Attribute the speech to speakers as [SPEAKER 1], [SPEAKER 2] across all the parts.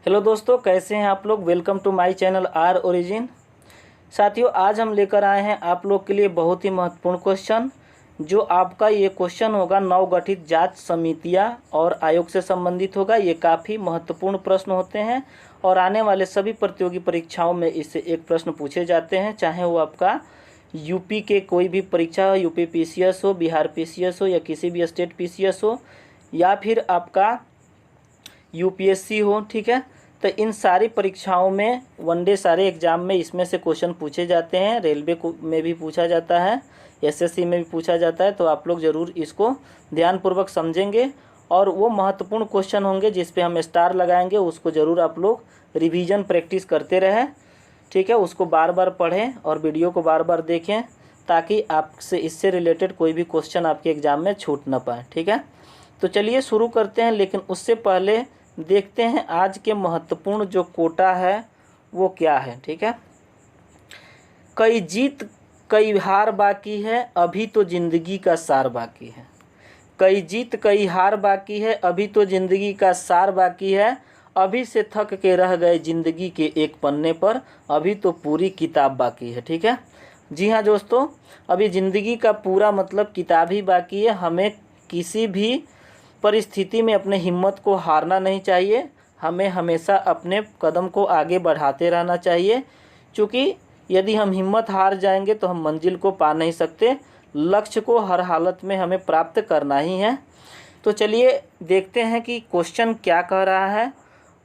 [SPEAKER 1] Hello दोस्तों, कैसे हैं आप लोग। Welcome to my channel R origin. साथियों, आज हम लेकर आए हैं आप लोग के लिए बहुत ही महत्वपूर्ण क्वेश्चन। जो आपका ये क्वेश्चन होगा नवगठित जांच समितियां और आयोग से संबंधित होगा। ये काफ़ी महत्वपूर्ण प्रश्न होते हैं और आने वाले सभी प्रतियोगी परीक्षाओं में इससे एक प्रश्न पूछे जाते हैं, चाहे वो आपका यूपी के कोई भी परीक्षा हो, यूपी पीसीएस हो, बिहार पीसीएस हो या किसी भी स्टेट पीसीएस हो या फिर आपका यूपीएससी हो। ठीक है, तो इन सारी परीक्षाओं में वनडे सारे एग्जाम में इसमें से क्वेश्चन पूछे जाते हैं। रेलवे को में भी पूछा जाता है, एसएससी में भी पूछा जाता है। तो आप लोग ज़रूर इसको ध्यानपूर्वक समझेंगे और वो महत्वपूर्ण क्वेश्चन होंगे जिस पे हम स्टार लगाएंगे, उसको ज़रूर आप लोग रिवीजन प्रैक्टिस करते रहें। ठीक है, उसको बार बार पढ़ें और वीडियो को बार बार देखें ताकि आपसे इससे रिलेटेड कोई भी क्वेश्चन आपके एग्ज़ाम में छूट ना पाए। ठीक है, तो चलिए शुरू करते हैं, लेकिन उससे पहले देखते हैं आज के महत्वपूर्ण जो कोटा है वो क्या है। ठीक है, कई जीत कई हार बाकी है, अभी तो ज़िंदगी का सार बाकी है। कई जीत कई हार बाकी है, अभी तो ज़िंदगी का सार बाकी है। अभी से थक के रह गए ज़िंदगी के एक पन्ने पर, अभी तो पूरी किताब बाकी है। ठीक है, जी हाँ दोस्तों, अभी ज़िंदगी का पूरा मतलब किताब ही बाकी है। हमें किसी भी परिस्थिति में अपने हिम्मत को हारना नहीं चाहिए। हमें हमेशा अपने कदम को आगे बढ़ाते रहना चाहिए, क्योंकि यदि हम हिम्मत हार जाएंगे तो हम मंजिल को पा नहीं सकते। लक्ष्य को हर हालत में हमें प्राप्त करना ही है। तो चलिए देखते हैं कि क्वेश्चन क्या कह रहा है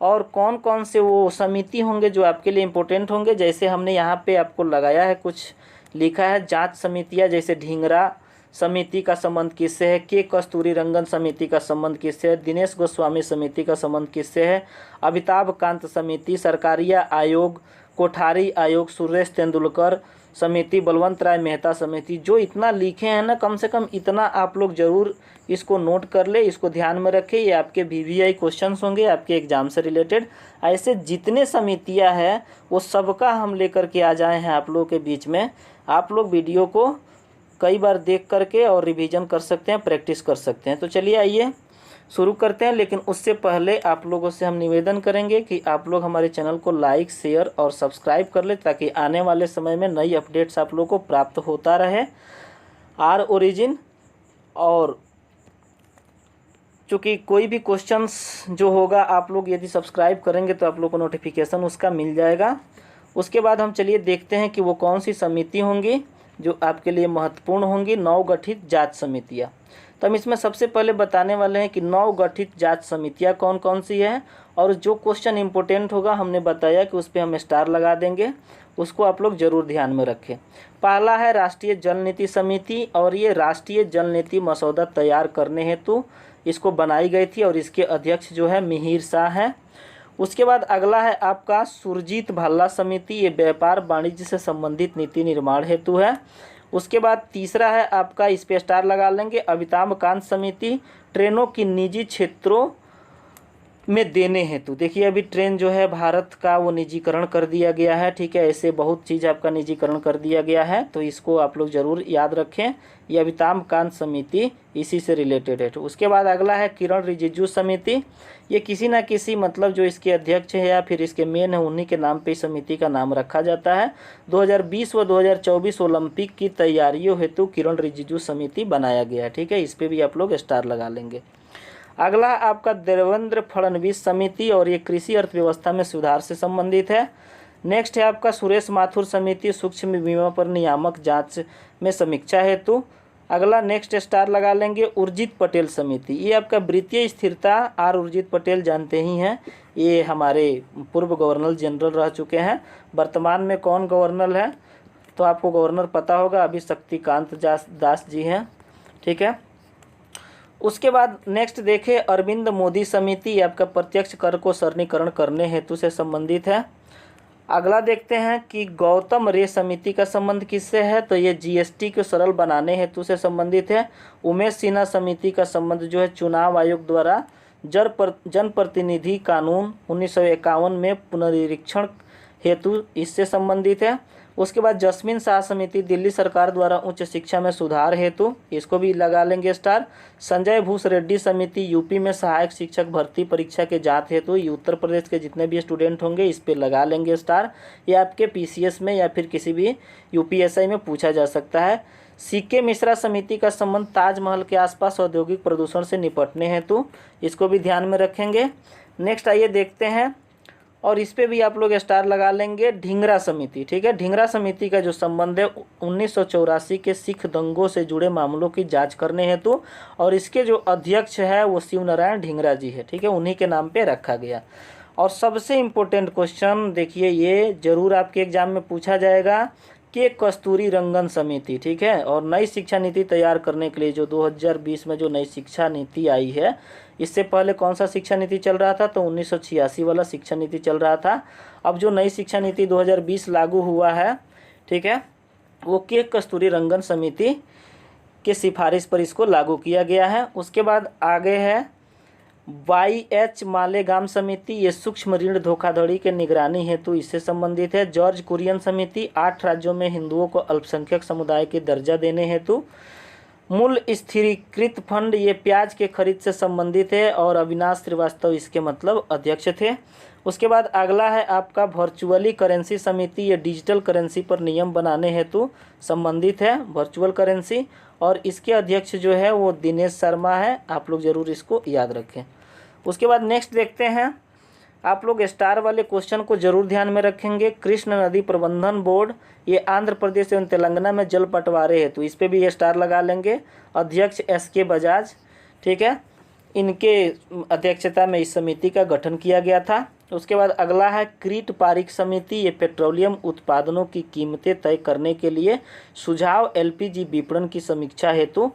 [SPEAKER 1] और कौन कौन से वो समिति होंगे जो आपके लिए इम्पोर्टेंट होंगे। जैसे हमने यहाँ पे आपको लगाया है, कुछ लिखा है जांच समितियाँ, जैसे ढींगरा समिति का संबंध किससे है, के कस्तूरी रंगन समिति का संबंध किससे है, दिनेश गोस्वामी समिति का संबंध किससे है, अमिताभ कांत समिति, सरकारिया आयोग, कोठारी आयोग, सुरेश तेंदुलकर समिति, बलवंत राय मेहता समिति। जो इतना लिखे हैं ना, कम से कम इतना आप लोग ज़रूर इसको नोट कर ले, इसको ध्यान में रखें। ये आपके वीवीआई क्वेश्चंस होंगे आपके एग्जाम से रिलेटेड। ऐसे जितने समितियां हैं वो सबका हम लेकर के आ जाए हैं आप लोगों के बीच में। आप लोग वीडियो को कई बार देख करके और रिवीजन कर सकते हैं, प्रैक्टिस कर सकते हैं। तो चलिए आइए शुरू करते हैं, लेकिन उससे पहले आप लोगों से हम निवेदन करेंगे कि आप लोग हमारे चैनल को लाइक, शेयर और सब्सक्राइब कर ले, ताकि आने वाले समय में नई अपडेट्स आप लोगों को प्राप्त होता रहे आर ओरिजिन। और चूँकि कोई भी क्वेश्चंस जो होगा आप लोग यदि सब्सक्राइब करेंगे तो आप लोग को नोटिफिकेशन उसका मिल जाएगा। उसके बाद हम चलिए देखते हैं कि वो कौन सी समिति होंगी जो आपके लिए महत्वपूर्ण होंगी। नवगठित जांच समितियां, तो हम इसमें सबसे पहले बताने वाले हैं कि नवगठित जांच समितियां कौन कौन सी है। और जो क्वेश्चन इंपॉर्टेंट होगा हमने बताया कि उस पर हम स्टार लगा देंगे, उसको आप लोग जरूर ध्यान में रखें। पहला है राष्ट्रीय जल नीति समिति, और ये राष्ट्रीय जल नीति मसौदा तैयार करने हेतु इसको बनाई गई थी और इसके अध्यक्ष जो है मिहिर शाह हैं। उसके बाद अगला है आपका सुरजीत भल्ला समिति, ये व्यापार वाणिज्य से संबंधित नीति निर्माण हेतु है। उसके बाद तीसरा है आपका, इस पे स्टार लगा लेंगे, अमिताभ कांत समिति, ट्रेनों की निजी क्षेत्रों में देने हेतु। देखिए अभी ट्रेन जो है भारत का वो निजीकरण कर दिया गया है। ठीक है, ऐसे बहुत चीज़ आपका निजीकरण कर दिया गया है, तो इसको आप लोग ज़रूर याद रखें। ये अमिताभ कांत समिति इसी से रिलेटेड है। तो उसके बाद अगला है किरण रिजिजू समिति, ये किसी ना किसी मतलब जो इसके अध्यक्ष है या फिर इसके मेन है उन्हीं के नाम पे इस समिति का नाम रखा जाता है। 2020 व 2024 ओलंपिक की तैयारियों हेतु किरण रिजिजू समिति बनाया गया है। ठीक है, इस पर भी आप लोग स्टार लगा लेंगे। अगला आपका देवेंद्र फडणवीस समिति, और ये कृषि अर्थव्यवस्था में सुधार से संबंधित है। नेक्स्ट है आपका सुरेश माथुर समिति, सूक्ष्म बीमा पर नियामक जांच में समीक्षा हेतु। अगला नेक्स्ट स्टार लगा लेंगे उर्जित पटेल समिति, ये आपका वित्तीय स्थिरता। आर उर्जित पटेल जानते ही हैं, ये हमारे पूर्व गवर्नर जनरल रह चुके हैं। वर्तमान में कौन गवर्नर है तो आपको गवर्नर पता होगा, अभी शक्तिकांत दास जी हैं। ठीक है, उसके बाद नेक्स्ट देखें अरविंद मोदी समिति, ये आपका प्रत्यक्ष कर को सरलीकरण करने हेतु से संबंधित है। अगला देखते हैं कि गौतम रे समिति का संबंध किससे है, तो ये जीएसटी को सरल बनाने हेतु से संबंधित है। उमेश सिन्हा समिति का संबंध जो है चुनाव आयोग द्वारा जनप्रतिनिधि कानून 1951 में पुनरीक्षण हेतु इससे संबंधित है। उसके बाद जस्मिन शाह समिति दिल्ली सरकार द्वारा उच्च शिक्षा में सुधार हेतु, इसको भी लगा लेंगे स्टार। संजय भूस रेड्डी समिति यूपी में सहायक शिक्षक भर्ती परीक्षा के जांच हेतु, ये उत्तर प्रदेश के जितने भी स्टूडेंट होंगे इस पे लगा लेंगे स्टार। ये आपके पीसीएस में या फिर किसी भी यूपीएसआई में पूछा जा सकता है। सीके मिश्रा समिति का संबंध ताजमहल के आसपास औद्योगिक प्रदूषण से निपटने हेतु, इसको भी ध्यान में रखेंगे। नेक्स्ट आइए देखते हैं, और इस पे भी आप लोग स्टार लगा लेंगे, ढींगरा समिति। ठीक है, ढींगरा समिति का जो संबंध है 1984 के सिख दंगों से जुड़े मामलों की जांच करने हेतु, और इसके जो अध्यक्ष है वो शिव नारायण ढींगरा जी है। ठीक है, उन्हीं के नाम पे रखा गया। और सबसे इम्पोर्टेंट क्वेश्चन देखिए, ये जरूर आपके एग्जाम में पूछा जाएगा कि कस्तूरी रंगन समिति, ठीक है, और नई शिक्षा नीति तैयार करने के लिए जो 2020 में जो नई शिक्षा नीति आई है, इससे पहले कौन सा शिक्षा नीति चल रहा था, तो 1986 वाला शिक्षा नीति चल रहा था। अब जो नई शिक्षा नीति 2020 लागू हुआ है, ठीक है, वो के कस्तूरी रंगन समिति के सिफारिश पर इसको लागू किया गया है। उसके बाद आगे है YH मालेगाम समिति, ये सूक्ष्म ऋण धोखाधड़ी के निगरानी हेतु इससे संबंधित है। जॉर्ज कुरियन समिति 8 राज्यों में हिंदुओं को अल्पसंख्यक समुदाय के दर्जा देने हेतु। मूल स्थिरीकृत फंड, ये प्याज के खरीद से संबंधित है और अविनाश श्रीवास्तव इसके मतलब अध्यक्ष थे। उसके बाद अगला है आपका वर्चुअली करेंसी समिति, ये डिजिटल करेंसी पर नियम बनाने हेतु संबंधित है, वर्चुअल करेंसी, और इसके अध्यक्ष जो है वो दिनेश शर्मा है। आप लोग जरूर इसको याद रखें। उसके बाद नेक्स्ट देखते हैं, आप लोग स्टार वाले क्वेश्चन को जरूर ध्यान में रखेंगे। कृष्ण नदी प्रबंधन बोर्ड, ये आंध्र प्रदेश एवं तेलंगाना में जल बंटवारे हेतु, इस पे भी ये स्टार लगा लेंगे। अध्यक्ष SK बजाज, ठीक है, इनके अध्यक्षता में इस समिति का गठन किया गया था। उसके बाद अगला है क्रीट पारिक समिति, ये पेट्रोलियम उत्पादनों की कीमतें तय करने के लिए सुझाव LPG विपणन की समीक्षा हेतु,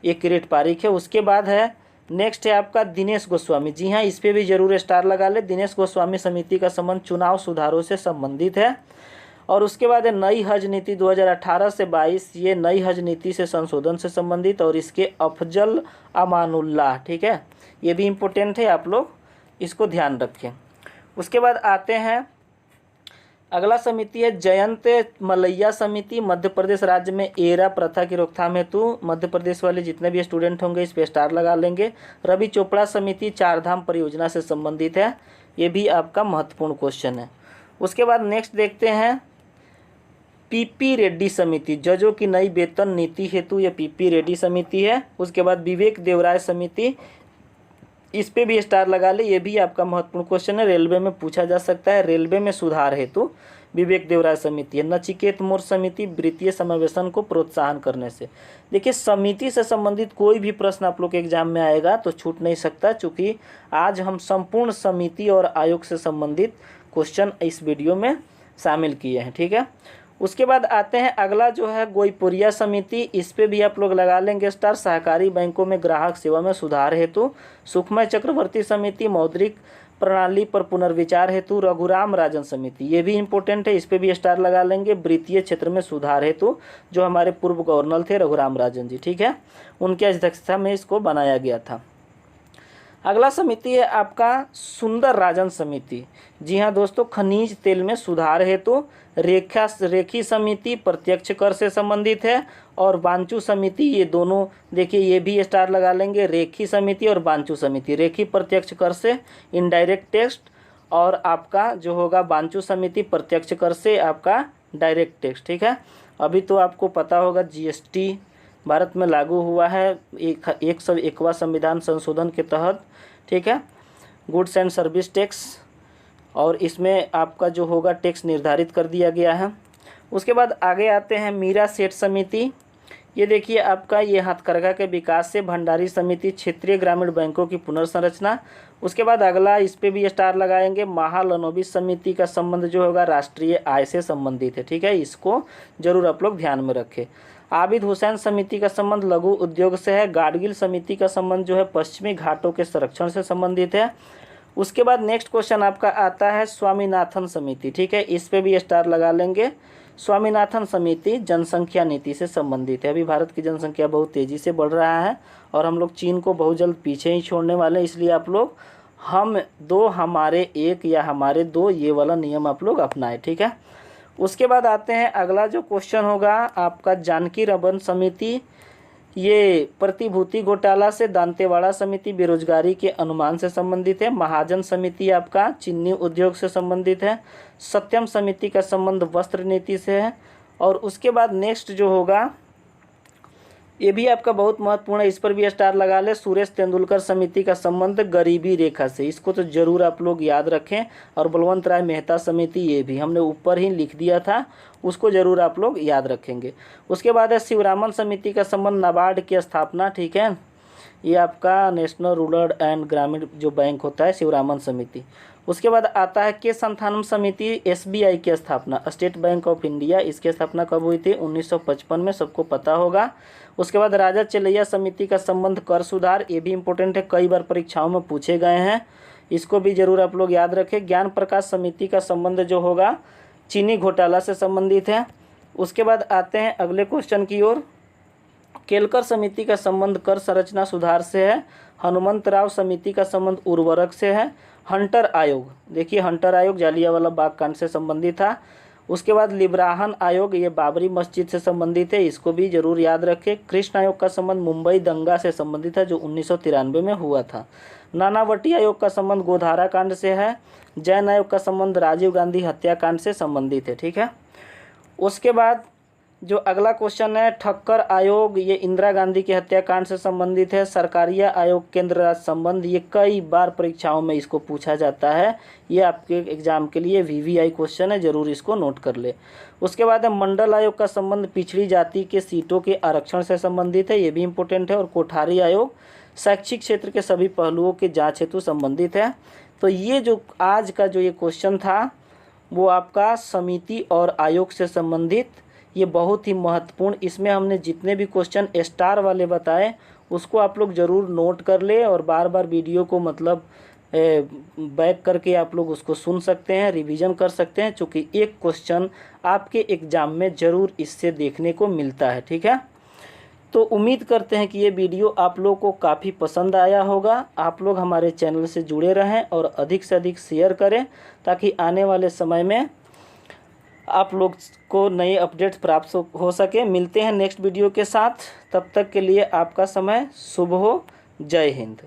[SPEAKER 1] ये क्रीट पारिक है। उसके बाद है नेक्स्ट है आपका दिनेश गोस्वामी, जी हाँ, इस पे भी जरूर स्टार लगा ले। दिनेश गोस्वामी समिति का संबंध चुनाव सुधारों से संबंधित है। और उसके बाद है नई हज नीति 2018 से 22, ये नई हज नीति से संशोधन से संबंधित, और इसके अफजल अमानुल्लाह, ठीक है, ये भी इम्पोर्टेंट है, आप लोग इसको ध्यान रखें। उसके बाद आते हैं, अगला समिति है जयंत मलैया समिति, मध्य प्रदेश राज्य में एरा प्रथा की रोकथाम हेतु, मध्य प्रदेश वाले जितने भी स्टूडेंट होंगे इस पे स्टार लगा लेंगे। रवि चोपड़ा समिति चारधाम परियोजना से संबंधित है, ये भी आपका महत्वपूर्ण क्वेश्चन है। उसके बाद नेक्स्ट देखते हैं PP रेड्डी समिति, जजों की नई वेतन नीति हेतु, ये PP रेड्डी समिति है। उसके बाद विवेक देवराय समिति, इस पे भी स्टार लगा ले, ये भी आपका महत्वपूर्ण क्वेश्चन है, रेलवे में पूछा जा सकता है। रेलवे में सुधार हेतु विवेक देवराय समिति है। नचिकेत मोर समिति, वित्तीय समावेशन को प्रोत्साहन करने से। देखिए, समिति से संबंधित कोई भी प्रश्न आप लोग के एग्जाम में आएगा तो छूट नहीं सकता, चूँकि आज हम संपूर्ण समिति और आयोग से संबंधित क्वेश्चन इस वीडियो में शामिल किए हैं, ठीक है। उसके बाद आते हैं अगला जो है गोईपुरिया समिति, इस पे भी आप लोग लगा लेंगे स्टार, सहकारी बैंकों में ग्राहक सेवा में सुधार हेतु। सुखमय चक्रवर्ती समिति, मौद्रिक प्रणाली पर पुनर्विचार हेतु। रघुराम राजन समिति, ये भी इम्पोर्टेंट है, इस पे भी स्टार लगा लेंगे, वित्तीय क्षेत्र में सुधार हेतु, जो हमारे पूर्व गवर्नर थे रघुराम राजन जी, ठीक है, उनकी अध्यक्षता में इसको बनाया गया था। अगला समिति है आपका सुंदर राजन समिति, जी हाँ दोस्तों, खनिज तेल में सुधार हेतु। रेखी समिति प्रत्यक्ष कर से संबंधित है, और बांचू समिति, ये दोनों देखिए ये भी स्टार लगा लेंगे, रेखी समिति और बांचू समिति। रेखी प्रत्यक्ष कर से इनडायरेक्ट टैक्स, और आपका जो होगा बांचू समिति प्रत्यक्ष कर से आपका डायरेक्ट टैक्स, ठीक है। अभी तो आपको पता होगा GST भारत में लागू हुआ है 101वां संविधान संशोधन के तहत, ठीक है, गुड्स एंड सर्विस टैक्स, और इसमें आपका जो होगा टैक्स निर्धारित कर दिया गया है। उसके बाद आगे आते हैं मीरा सेठ समिति, ये देखिए आपका ये हथकरघा के विकास से भंडारी समिति, क्षेत्रीय ग्रामीण बैंकों की पुनर्संरचना। उसके बाद अगला इस पे भी स्टार लगाएंगे, महालनोबिस समिति का संबंध जो होगा राष्ट्रीय आय से संबंधित है, ठीक है, इसको जरूर आप लोग ध्यान में रखें। आबिद हुसैन समिति का संबंध लघु उद्योग से है। गाडगिल समिति का संबंध जो है पश्चिमी घाटों के संरक्षण से संबंधित है। उसके बाद नेक्स्ट क्वेश्चन आपका आता है स्वामीनाथन समिति, ठीक है, इस पे भी स्टार लगा लेंगे। स्वामीनाथन समिति जनसंख्या नीति से संबंधित है। अभी भारत की जनसंख्या बहुत तेज़ी से बढ़ रहा है और हम लोग चीन को बहुत जल्द पीछे ही छोड़ने वाले हैं, इसलिए आप लोग हम दो हमारे एक या हमारे दो ये वाला नियम आप लोग अपनाएं, ठीक है। उसके बाद आते हैं अगला जो क्वेश्चन होगा आपका, जानकी रमन समिति, ये प्रतिभूति घोटाला से, दांतेवाड़ा समिति बेरोजगारी के अनुमान से संबंधित है, महाजन समिति आपका चीनी उद्योग से संबंधित है, सत्यम समिति का संबंध वस्त्र नीति से है। और उसके बाद नेक्स्ट जो होगा ये भी आपका बहुत महत्वपूर्ण है, इस पर भी स्टार लगा ले, सुरेश तेंदुलकर समिति का संबंध गरीबी रेखा से, इसको तो जरूर आप लोग याद रखें। और बलवंत राय मेहता समिति, ये भी हमने ऊपर ही लिख दिया था, उसको जरूर आप लोग याद रखेंगे। उसके बाद है शिवरामन समिति का संबंध नाबार्ड की स्थापना, ठीक है, ये आपका नेशनल रूरल एंड ग्रामीण जो बैंक होता है, शिवरामन समिति। उसके बाद आता है के संथानम समिति, एसबीआई की स्थापना, स्टेट बैंक ऑफ इंडिया, इसकी स्थापना कब हुई थी? 1955 में, सबको पता होगा। उसके बाद राजा चेलैया समिति का संबंध कर सुधार, ये भी इंपॉर्टेंट है, कई बार परीक्षाओं में पूछे गए हैं, इसको भी जरूर आप लोग याद रखें। ज्ञान प्रकाश समिति का संबंध जो होगा चीनी घोटाला से संबंधित है। उसके बाद आते हैं अगले क्वेश्चन की ओर, केलकर समिति का संबंध कर संरचना सुधार से है, हनुमंतराव समिति का संबंध उर्वरक से है, हंटर आयोग, देखिए हंटर आयोग जालियांवाला बाग कांड से संबंधित था। उसके बाद लिब्राहन आयोग, ये बाबरी मस्जिद से संबंधित है, इसको भी जरूर याद रखें। कृष्ण आयोग का संबंध मुंबई दंगा से संबंधित है जो 1993 में हुआ था। नानावटी आयोग का संबंध गोधारा कांड से है। जैन आयोग का संबंध राजीव गांधी हत्याकांड से संबंधित है, ठीक है। उसके बाद जो अगला क्वेश्चन है, ठक्कर आयोग, ये इंदिरा गांधी के हत्याकांड से संबंधित है। सरकारिया आयोग, केंद्र राज्य संबंध, ये कई बार परीक्षाओं में इसको पूछा जाता है, ये आपके एग्जाम के लिए वीवीआई क्वेश्चन है, जरूर इसको नोट कर ले। उसके बाद है मंडल आयोग का संबंध पिछड़ी जाति के सीटों के आरक्षण से संबंधित है, ये भी इंपॉर्टेंट है। और कोठारी आयोग शैक्षिक क्षेत्र के सभी पहलुओं के जांच हेतु संबंधित है। तो ये जो आज का जो ये क्वेश्चन था वो आपका समिति और आयोग से संबंधित, ये बहुत ही महत्वपूर्ण, इसमें हमने जितने भी क्वेश्चन स्टार वाले बताए उसको आप लोग ज़रूर नोट कर ले और बार बार वीडियो को मतलब बैक करके आप लोग उसको सुन सकते हैं, रिवीजन कर सकते हैं, क्योंकि एक क्वेश्चन आपके एग्ज़ाम में ज़रूर इससे देखने को मिलता है, ठीक है। तो उम्मीद करते हैं कि ये वीडियो आप लोग को काफ़ी पसंद आया होगा। आप लोग हमारे चैनल से जुड़े रहें और अधिक से अधिक शेयर करें ताकि आने वाले समय में आप लोग को नए अपडेट्स प्राप्त हो सके। मिलते हैं नेक्स्ट वीडियो के साथ, तब तक के लिए आपका समय शुभ हो। जय हिंद।